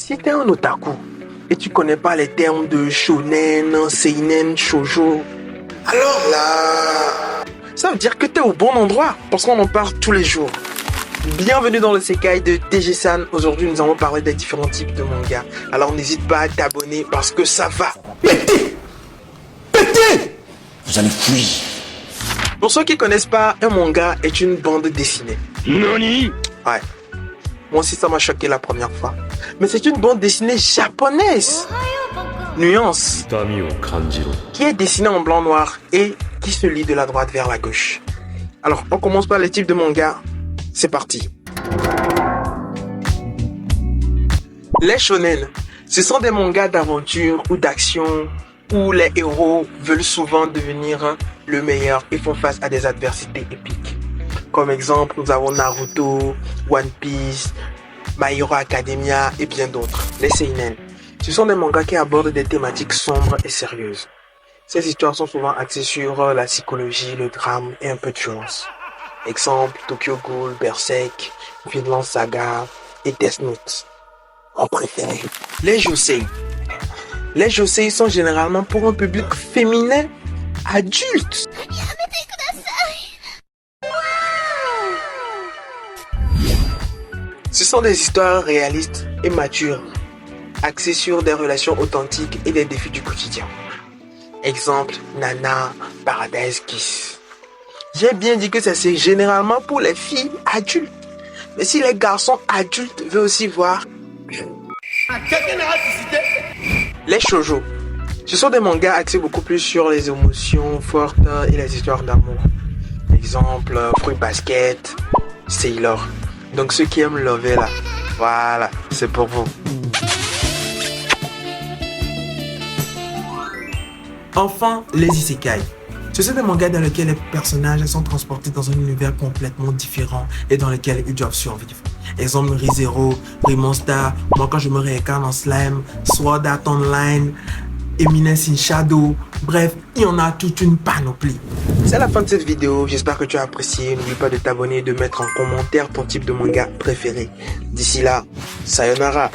Si t'es un otaku et tu connais pas les termes de shonen, seinen, shoujo, alors là, ça veut dire que t'es au bon endroit parce qu'on en parle tous les jours. Bienvenue dans le Sekai de TG-san. Aujourd'hui, nous allons parler des différents types de mangas. Alors n'hésite pas à t'abonner parce que ça va péter. Péter. Vous allez fuir. Pour ceux qui connaissent pas, un manga est une bande dessinée. Nani? Ouais. Moi aussi, ça m'a choqué la première fois. Mais c'est une bande dessinée japonaise. Nuance. Qui est dessinée en blanc-noir et qui se lit de la droite vers la gauche. Alors, on commence par les types de mangas. C'est parti. Les shonen, ce sont des mangas d'aventure ou d'action où les héros veulent souvent devenir le meilleur et font face à des adversités épiques. Comme exemple, nous avons Naruto, One Piece, My Hero Academia et bien d'autres. Les seinen, ce sont des mangas qui abordent des thématiques sombres et sérieuses. Ces histoires sont souvent axées sur la psychologie, le drame et un peu de violence. Exemple, Tokyo Ghoul, Berserk, Vinland Saga et Death Note. Mon préféré. Les josei. Les josei sont généralement pour un public féminin adulte. Ce sont des histoires réalistes et matures, axées sur des relations authentiques et des défis du quotidien. Exemple, Nana, Paradise Kiss. J'ai bien dit que ça c'est généralement pour les filles adultes. Mais si les garçons adultes veulent aussi voir... Les shoujo. Ce sont des mangas axés beaucoup plus sur les émotions fortes et les histoires d'amour. Exemple, Fruit Basket, Sailor. Donc ceux qui aiment lover là, voilà, c'est pour vous. Enfin, les isekai. Ce sont des mangas dans lesquels les personnages sont transportés dans un univers complètement différent et dans lequel ils doivent survivre. Exemple, Re:Zero, Remonster, moi quand je me réincarne en slime, Sword Art Online, Eminence in Shadow, bref, il y en a toute une panoplie. C'est la fin de cette vidéo, j'espère que tu as apprécié. N'oublie pas de t'abonner et de mettre en commentaire ton type de manga préféré. D'ici là, sayonara.